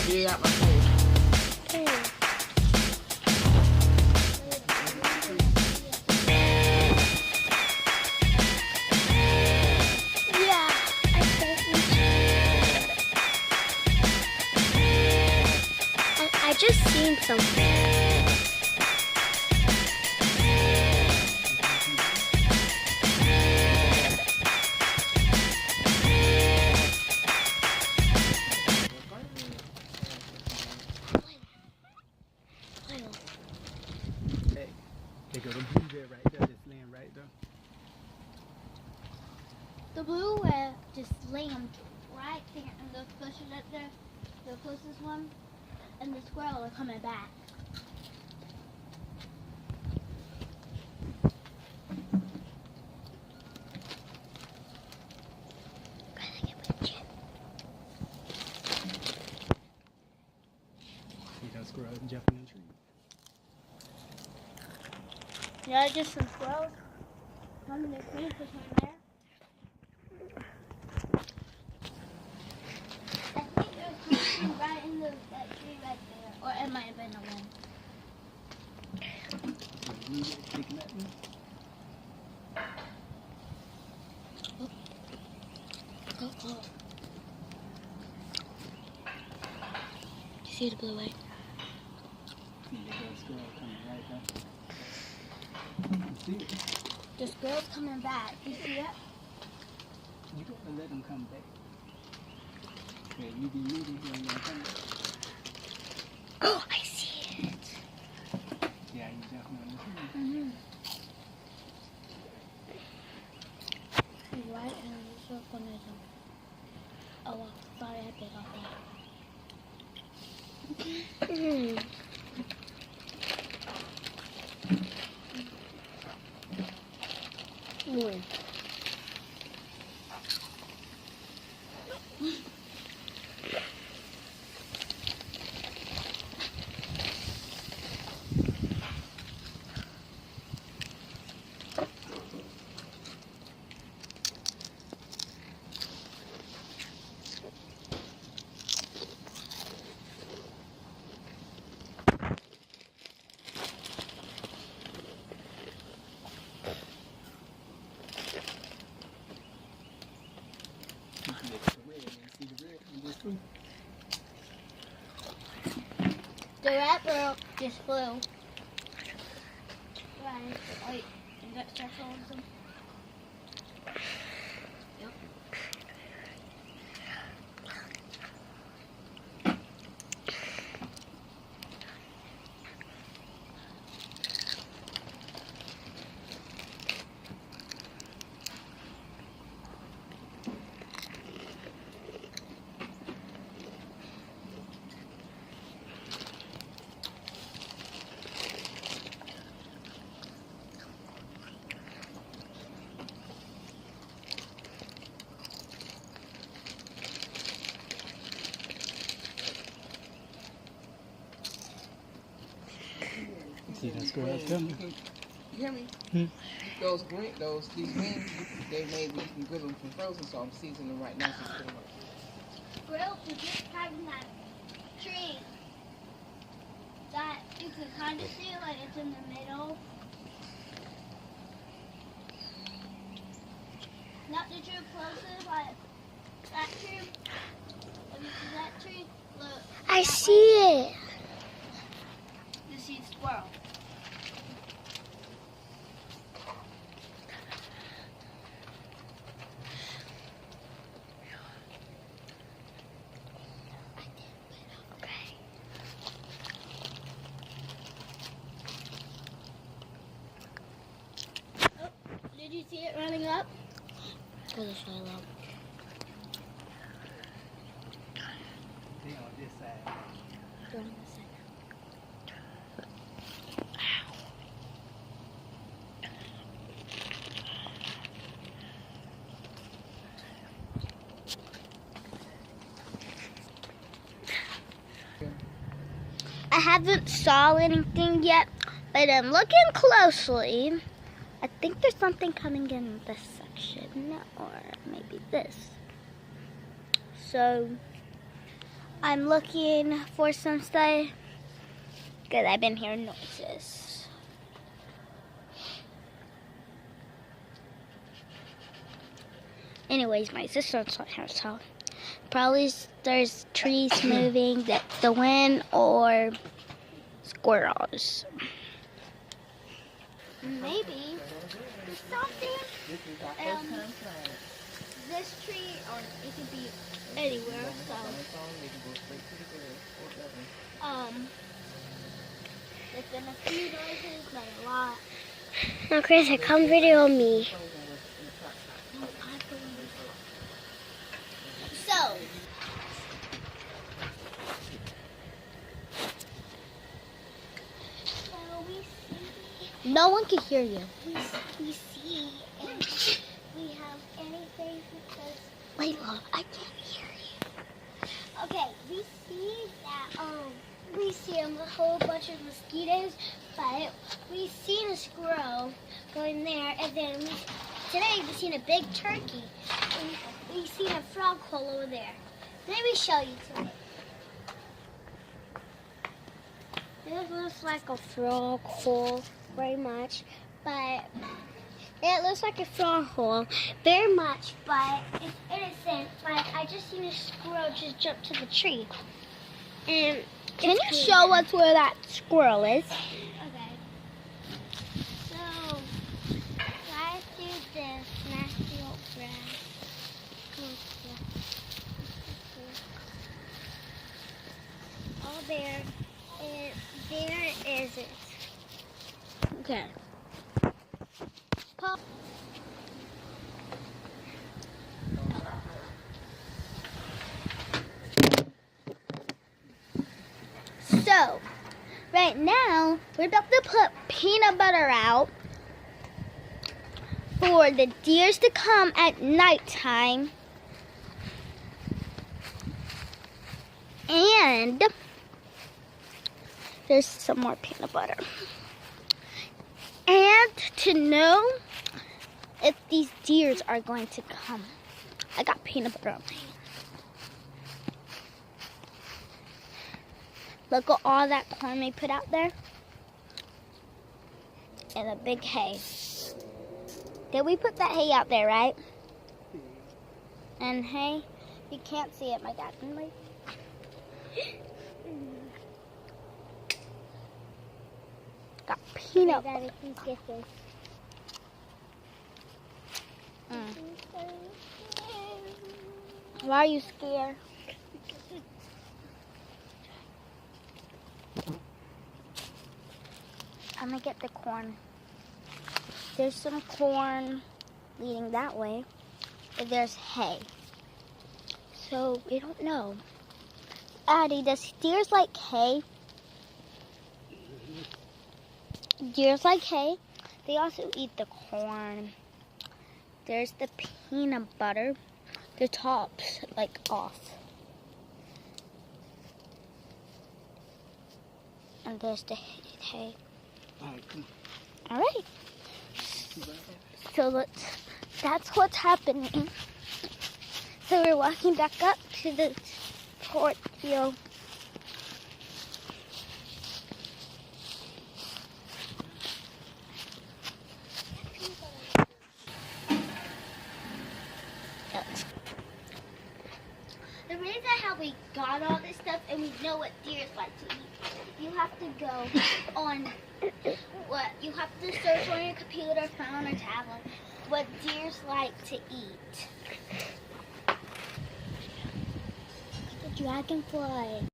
Yeah, my face. I just seen something. Hey, they go to blue there right there, just laying right there. The blue whale just landed right there, and the bushes up there, the closest one, and the squirrel are coming back. See that squirrel jumping in the tree. Yeah, just some squirrels coming to tree, push one there. I think there's something right in that tree right there, or it might have been a one. Blue sticking at me. Oh. You see the blue wave? See that squirrel coming right there. You see it? The squirrel's coming back. You see it? You gotta let them come back. Yeah, you be moving when you're coming back. Oh, I see it. Yeah, you jumping on the tree. Mm-hmm. Right, and it's so funny. Oh, well, sorry, I bit off that. More. You can look at the red and see the red in this tree. The rat girl just flew. Right. Wait, you got circle on some? Yep. See that squirrel's coming. You hear me? These wings, they made me, you can grill them from frozen, so I'm seasoning them right now. So it's good. Squirrel was just having that tree that you can kind of see, like it's in the middle. Not the tree closer, but that tree. If you see that tree, look. I see it. You see the squirrel. Oh, did you see it running up? Go this way, love. They on this side. Go on this side. I haven't saw anything yet, but I'm looking closely. I think there's something coming in this section, or maybe this. So I'm looking for some stuff because I've been hearing noises. Anyways, my sister's not here, so probably there's trees moving, that's the wind, or squirrels. Maybe something. This tree, or it could be anywhere. So, there's been a few noises, but a lot. Now, Chris, come video me. So, no one can hear you. We see, and we have anything because. Wait, love, I can't hear you. Okay, we see that we see a whole bunch of mosquitoes, but we seen a squirrel going there, and then today we seen a big turkey, and we seen a frog hole over there. Let me show you today. This looks like a frog hole very much, but it looks like a frog hole very much, but it's innocent. But I just seen a squirrel just jump to the tree. And Can you show us where that squirrel is? Okay. So right through this nasty old grass. All there, and there is it. Okay. So, right now, we're about to put peanut butter out for the deers to come at nighttime. And there's some more peanut butter. And to know if these deers are going to come. I got peanut butter on my hand. Look at all that corn we put out there. And a big hay. Did we put that hay out there, right? And hay, you can't see it, my dad. Got peanut butter. Daddy, please get this. Why are you scared? I'm gonna get the corn. There's some corn leading that way, but there's hay. So we don't know. Addie, does deers like hay? Deers like hay. They also eat the corn. There's the peanut butter. The top's like off. And there's the hay. All right. So that's what's happening. So we're walking back up to the port field. The reason how we got all this stuff and we know what deers like to eat, you have to go on you have to search on your computer, phone, or tablet what deers like to eat. The dragonfly.